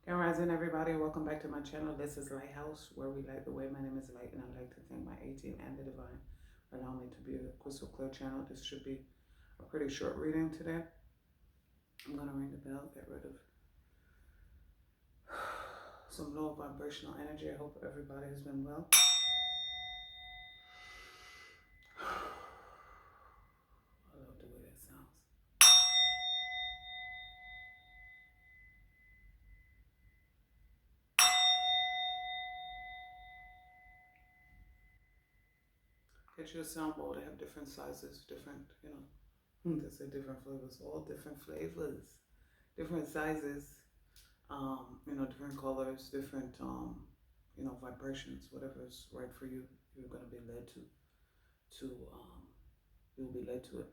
Grand Rising, everybody. Welcome back to my channel. This is Lighthouse, where we light the way. My name is Light, and I'd like to thank my A-Team and the Divine for allowing me to be a crystal clear channel. This should be a pretty short reading today. I'm going to ring the bell, get rid of some low vibrational energy. I hope everybody has been well. I love the way that sounds. Get your sound bowl. They have different sizes, different, they say different flavors, all different flavors, different sizes, different colors, different, vibrations, whatever is right for you, you're going to be led you'll be led to it.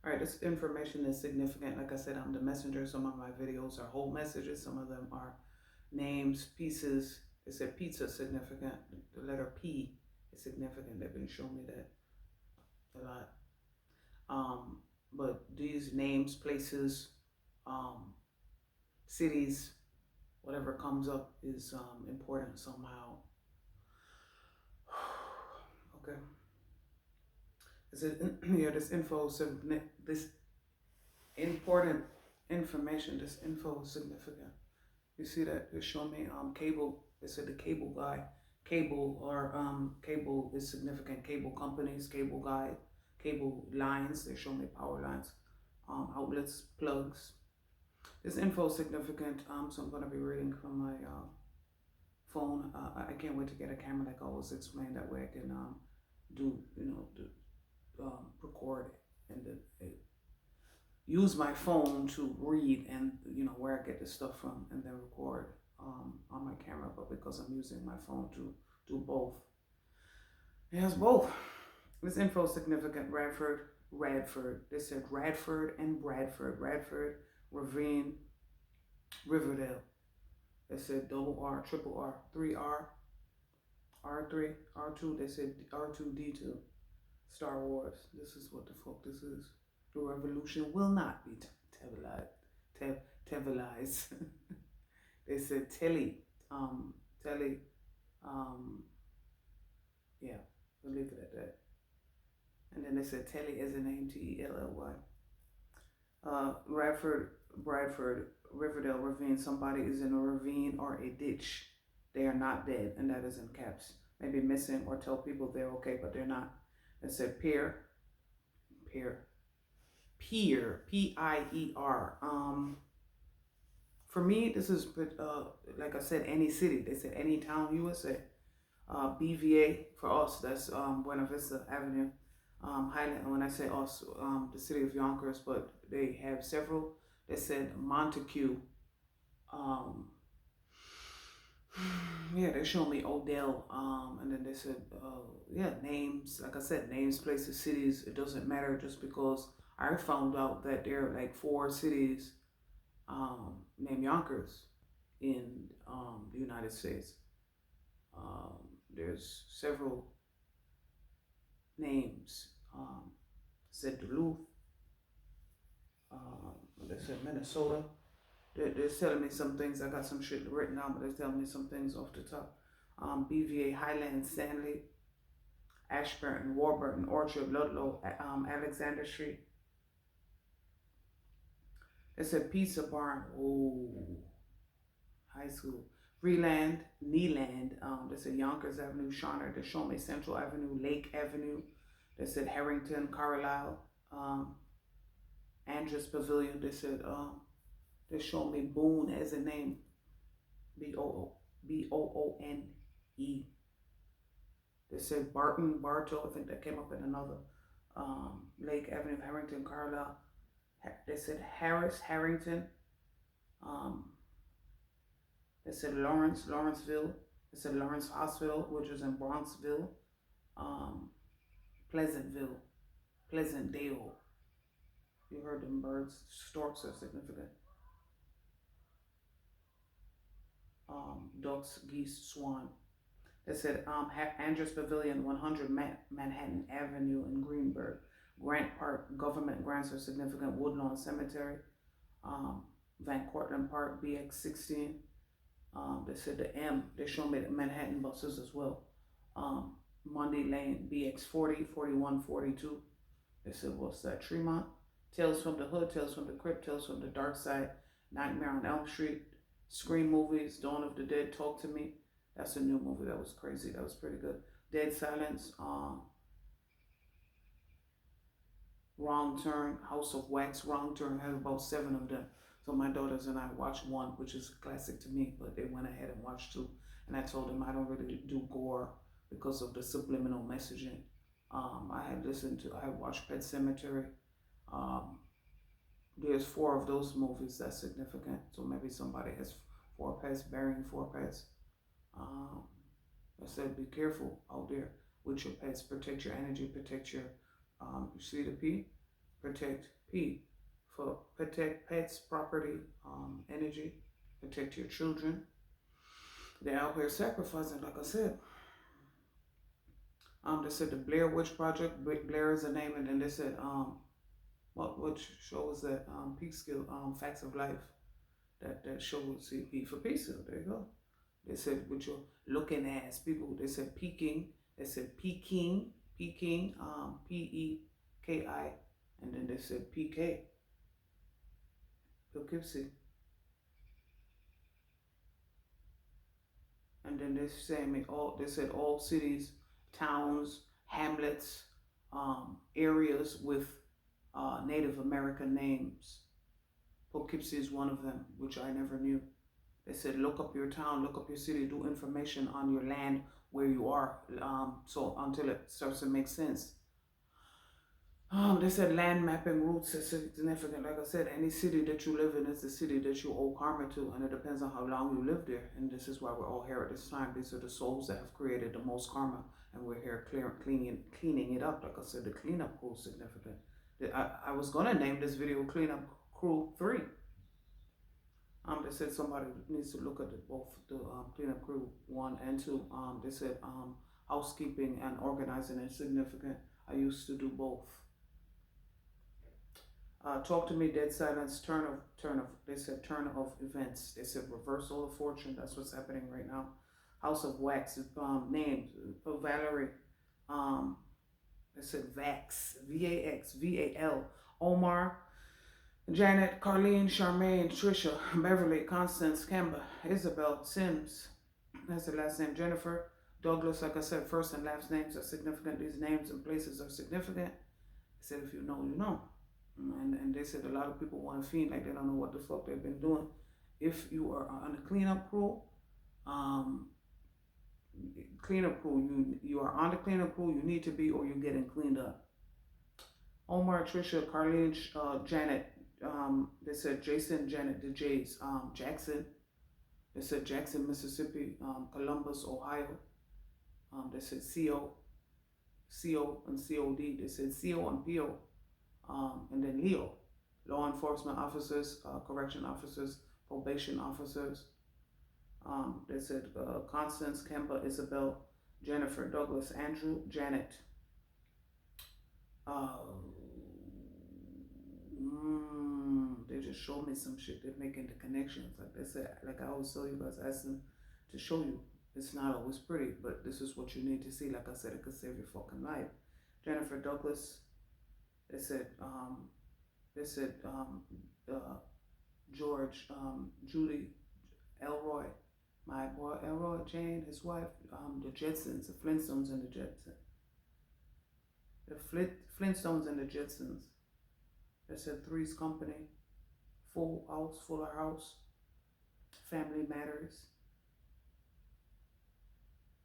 All right, this information is significant. Like I said, I'm the messenger. Some of my videos are whole messages. Some of them are names, pieces. They said pizza significant. The letter P is significant. They've been showing me that a lot. But these names, places, cities, whatever comes up is important somehow. Okay. Is it this info, this important information, this info is significant. You see that it's showing me cable. They said the cable guy, cable is significant. Cable companies, cable guy, cable lines. They show me power lines, outlets, plugs. This info is significant. So I'm going to be reading from my phone. I can't wait to get a camera, like I always explain. That way I can record and use my phone to read, and where I get this stuff from, and then record on my camera. But because I'm using my phone to do both, it has both. This info is significant. Radford. They said Radford and Bradford. Radford, Ravine, Riverdale. They said double R, triple R, 3R, R3, R2. They said R2D2. Star Wars. This is what the fuck this is. The revolution will not be televised. They said yeah, we'll leave it at that. And then they said Telly as a name, T-E-L-L-Y. Bradford, Riverdale, Ravine. Somebody is in a ravine or a ditch. They are not dead, and that is in caps. Maybe missing, or tell people they're okay, but they're not. It said Pier, P-I-E-R. For me, this is, like I said, any city. They said any town, USA. BVA for us, that's Buena Vista Avenue. Highland, when I say us, the city of Yonkers, but they have several. They said Montague. Yeah, they showed me Odell, and then they said, names, like I said, names, places, cities. It doesn't matter, just because I found out that there are like 4 cities named Yonkers in the United States. There's several names. Said Duluth. They said Minnesota. They're telling me some things. I got some shit written down, but they're telling me some things off the top. BVA, Highland, Stanley, Ashburton, Warburton, Orchard, Ludlow, Alexander Street. They said Pizza Barn. Oh, high school. Freeland, Kneeland. They said Yonkers Avenue, Shawner. They showed me Central Avenue, Lake Avenue. They said Harrington, Carlisle, Andrus Pavilion. They said they showed me Boone as a name, B-O-O-N-E. They said Bartow. I think that came up in another. Lake Avenue, Harrington, Carlisle. They said Harrington. They said Lawrenceville. They said Lawrence Hospital, which is in Bronxville. Pleasantville, Pleasantdale. You heard them birds. Storks are significant. Ducks, geese, swan. They said Andrus Pavilion, 100 Manhattan Avenue in Greenburgh. Grant Park, government grants are significant. Woodlawn Cemetery. Van Cortlandt Park, BX16. They said the M. They showed me the Manhattan buses as well. Um, Monday Lane, BX 40, 41, 42. They said, what's that? Tremont. Tales from the Hood, Tales from the Crypt, Tales from the Dark Side, Nightmare on Elm Street, Scream movies, Dawn of the Dead, Talk to Me. That's a new movie. That was crazy. That was pretty good. Dead Silence, Wrong Turn, House of Wax, Wrong Turn. Had about 7 of them. So my daughters and I watched one, which is a classic to me, but they went ahead and watched 2. And I told them I don't really do gore because of the subliminal messaging. I watched Pet Cemetery. Um, there's 4 of those movies that's significant. So maybe somebody has 4 pets, burying 4 pets. I said, be careful out there with your pets. Protect your energy, protect your, you see the P? Protect P. For protect pets, property, energy, protect your children. They're out here sacrificing, like I said. They said the Blair Witch Project, Blair is the name, and then they said, what show was that? Peekskill, Facts of Life. That show would see P for Peekskill. There you go. They said with your looking ass people. They said peeking. They said Peking, P-E-K-I, and then they said P-K. Poughkeepsie. And then they said all cities, towns, hamlets, areas with Native American names. Poughkeepsie is one of them, which I never knew. They said look up your town, look up your city, do information on your land where you are, so until it starts to make sense. They said land mapping roots is significant. Like I said, any city that you live in is the city that you owe karma to, and it depends on how long you live there. And this is why we're all here at this time. These are the souls that have created the most karma, and we're here cleaning it up. Like I said, the cleanup crew is significant. I was gonna name this video Cleanup Crew 3. They said somebody needs to look at both the Cleanup Crew 1 and 2. They said housekeeping and organizing is significant. I used to do both. Talk to Me, Dead Silence, they said turn of events. They said reversal of fortune. That's what's happening right now. House of Wax, named for Valerie. They said Vax, V-A-X, V-A-L. Omar, Janet, Carlene, Charmaine, Trisha, Beverly, Constance, Kemba, Isabel, Sims. That's the last name. Jennifer, Douglas. Like I said, first and last names are significant. These names and places are significant. They said if you know, you know. And they said a lot of people want to fiend like they don't know what the fuck they've been doing. If you are on the cleanup crew, you are on the cleanup crew, you need to be, or you're getting cleaned up. Omar, Trisha, Carlene, Janet, they said Jason, Janet, the Jays, Jackson, they said Jackson, Mississippi, Columbus, Ohio, they said CO and COD, they said CO and PO. And then Leo, law enforcement officers, correction officers, probation officers. They said Constance, Kemba, Isabel, Jennifer, Douglas, Andrew, Janet. They just showed me some shit. They're making the connections. Like they said, like I always tell you guys, ask them to show you. It's not always pretty, but this is what you need to see. Like I said, it could save your fucking life. Jennifer, Douglas. They said George, Judy, Elroy, my boy Elroy, Jane, his wife, the Jetsons, the Flintstones and the Jetsons. The Flintstones and the Jetsons. They said Three's Company, Fuller House, Family Matters.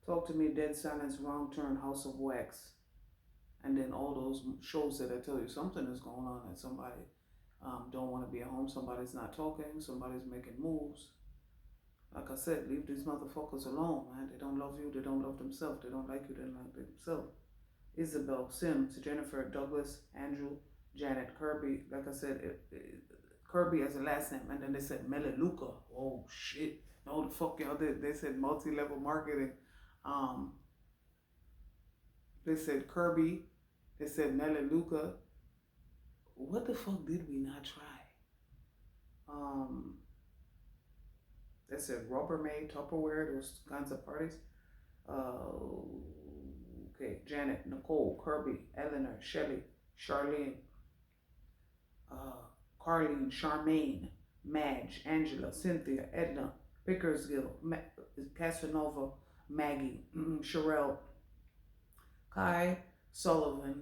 Talk to Me, Dead Silence, Wrong Turn, House of Wax. And then all those shows that I tell you something is going on, and somebody don't want to be at home, somebody's not talking, somebody's making moves. Like I said, leave these motherfuckers alone, man. They don't love you, they don't love themselves, they don't like you, they don't like themselves. Isabel, Sims, Jennifer, Douglas, Andrew, Janet, Kirby. Like I said, Kirby as a last name, and then they said Melaluca. Oh shit! No, the fuck y'all did. They said multi-level marketing. They said Kirby. They said Melaluca. What the fuck did we not try? They said Rubbermaid, Tupperware, those kinds of parties. Okay, Janet, Nicole, Kirby, Eleanor, Shelley, Charlene, Carlene, Charmaine, Madge, Angela, Cynthia, Edna, Pickersgill, Casanova, Maggie, Sherelle, Kai, Sullivan,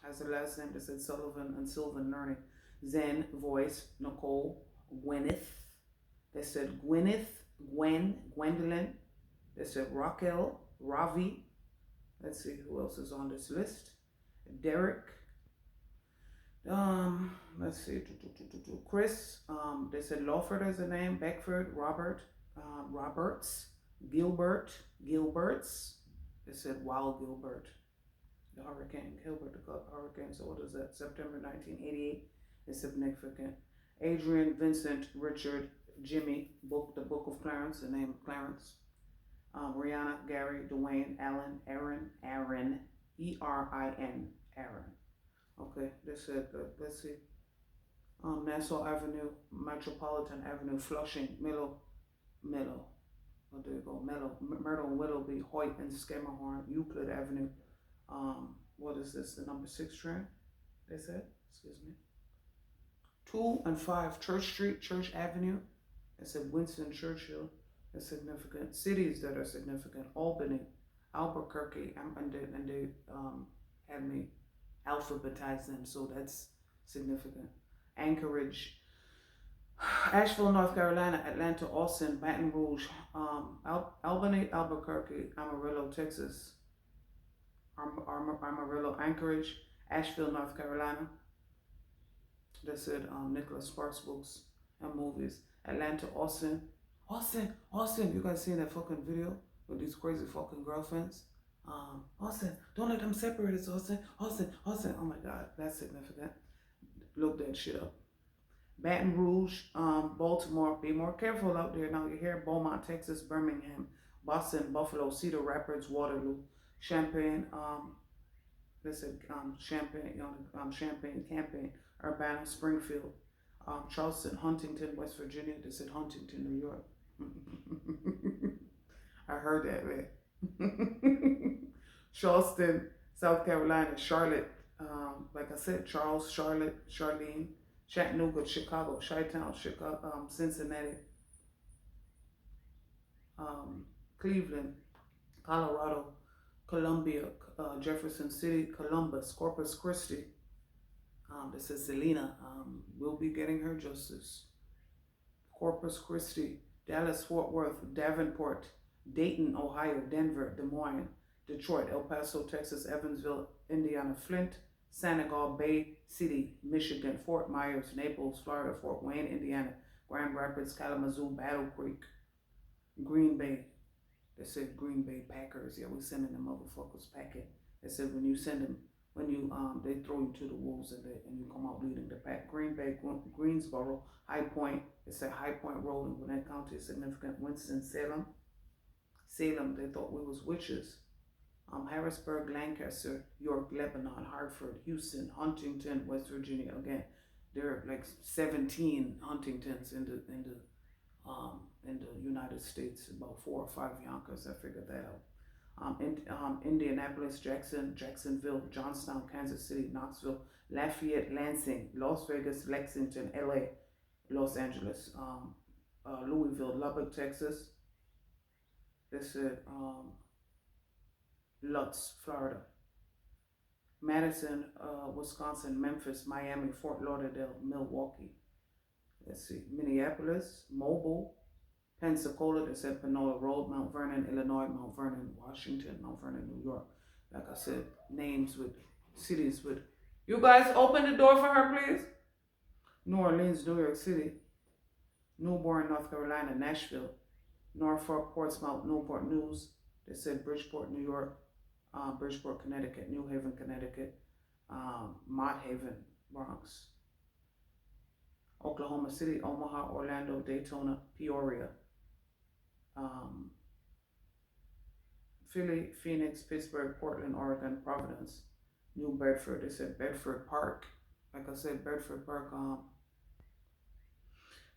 has the last name that said Sullivan, and Sylvan Learning, Zen, Voice, Nicole, Gwyneth. They said Gwyneth, Gwendolyn. They said Raquel, Ravi. Let's see who else is on this list. Derek. Let's see. Chris. They said Lawford as a name. Beckford, Robert, Roberts, Gilberts. They said Wild Gilbert. The Hurricane Gilbert, the hurricane. So what is that? September 1988 is significant. Adrian, Vincent, Richard, Jimmy, the Book of Clarence, the name of Clarence. Rihanna, Gary, Dwayne, Alan, Aaron, E-R-I-N, Aaron. Okay, they said, let's see. Nassau Avenue, Metropolitan Avenue, Flushing, Myrtle. Oh, there you go, Myrtle, Willoughby, Hoyt, and Schermerhorn, Euclid Avenue. What is this? The number 6 train? They said, excuse me. 2 and 5 Church Street, Church Avenue. They said Winston Churchill. That's significant. Cities that are significant: Albany, Albuquerque, and they had me alphabetize them, so that's significant. Anchorage, Asheville, North Carolina, Atlanta, Austin, Baton Rouge, Albany, Albuquerque, Amarillo, Texas, Amarillo, Anchorage, Asheville, North Carolina. They said Nicholas Sparks books and movies. Atlanta, Austin. You guys seen that fucking video with these crazy fucking girlfriends? Austin, don't let them separate us, Austin. Oh my God, that's significant. Look that shit up. Baton Rouge, Baltimore. Be more careful out there. Now you hear Beaumont, Texas, Birmingham, Boston, Buffalo, Cedar Rapids, Waterloo, Champaign. They said Champaign, Campaign, Urbana, Springfield, Charleston, Huntington, West Virginia. They said Huntington, New York. I heard that, man. Charleston, South Carolina, Charlotte, like I said, Charles, Charlotte, Charlene, Chattanooga, Chicago, Chi-Town, Chicago, Cincinnati, Cleveland, Colorado, Columbia, Jefferson City, Columbus, Corpus Christi. This is Selena, will be getting her justice. Corpus Christi, Dallas, Fort Worth, Davenport, Dayton, Ohio, Denver, Des Moines, Detroit, El Paso, Texas, Evansville, Indiana, Flint, Saginaw Bay City, Michigan, Fort Myers, Naples, Florida, Fort Wayne, Indiana, Grand Rapids, Kalamazoo, Battle Creek, Green Bay. They said Green Bay Packers. Yeah, we sending them motherfuckers packing. They said when you send them, they throw you to the wolves and you come out leading the pack. Green Bay, Greensboro, High Point. They said High Point Road in Gwinnett County is significant. Winston-Salem, they thought we was witches. Harrisburg, Lancaster, York, Lebanon, Hartford, Houston, Huntington, West Virginia. Again, there are like 17 Huntingtons in the United States. About 4 or 5 Yonkers. I figured that out. Indianapolis, Jacksonville, Johnstown, Kansas City, Knoxville, Lafayette, Lansing, Las Vegas, Lexington, LA, Los Angeles, Louisville, Lubbock, Texas. They said Lutz, Florida, Madison, Wisconsin, Memphis, Miami, Fort Lauderdale, Milwaukee. Let's see, Minneapolis, Mobile, Pensacola. They said Panola Road, Mount Vernon, Illinois, Mount Vernon, Washington, Mount Vernon, New York. Like I said, names with cities with. You guys open the door for her, please. New Orleans, New York City, Newborn, North Carolina, Nashville, Norfolk, Portsmouth, Newport News. They said Bridgeport, New York, Bridgeport, Connecticut, New Haven, Connecticut, Mott Haven, Bronx, Oklahoma City, Omaha, Orlando, Daytona, Peoria, Philly, Phoenix, Pittsburgh, Portland, Oregon, Providence, New Bedford. They said Bedford Park. Like I said, Bedford Park,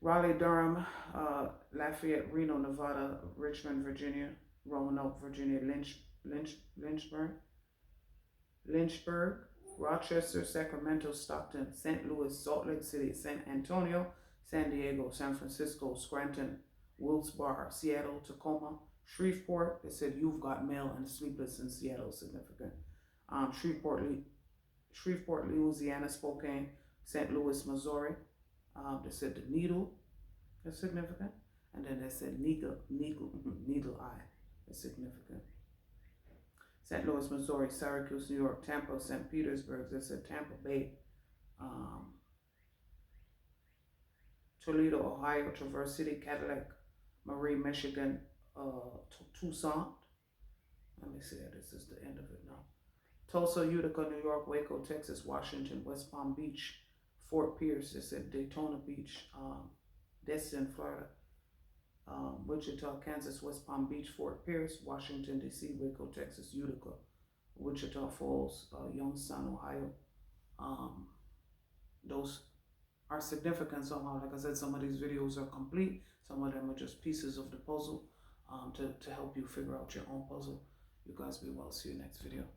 Raleigh, Durham, Lafayette, Reno, Nevada, Richmond, Virginia, Roanoke, Virginia, Lynchburg, Rochester, Sacramento, Stockton, St. Louis, Salt Lake City, San Antonio, San Diego, San Francisco, Scranton, Wilkes-Barre, Seattle, Tacoma, Shreveport. They said you've got mail and sleepless in Seattle, significant. Shreveport, Louisiana, Spokane, St. Louis, Missouri. They said the Needle is significant. And then they said Needle Eye is significant. St. Louis, Missouri, Syracuse, New York, Tampa, St. Petersburg. They said Tampa Bay, Toledo, Ohio, Traverse City, Cadillac, Marie, Michigan, Tucson. Let me see, this is the end of it now. Tulsa, Utica, New York, Waco, Texas, Washington, West Palm Beach, Fort Pierce. They said Daytona Beach, Destin, Florida, Wichita, Kansas, West Palm Beach, Fort Pierce, Washington, D.C., Waco, Texas, Utica, Wichita Falls, Youngstown, Ohio. Those are significant somehow. Like I said, some of these videos are complete. Some of them are just pieces of the puzzle to help you figure out your own puzzle. You guys be well. See you next video.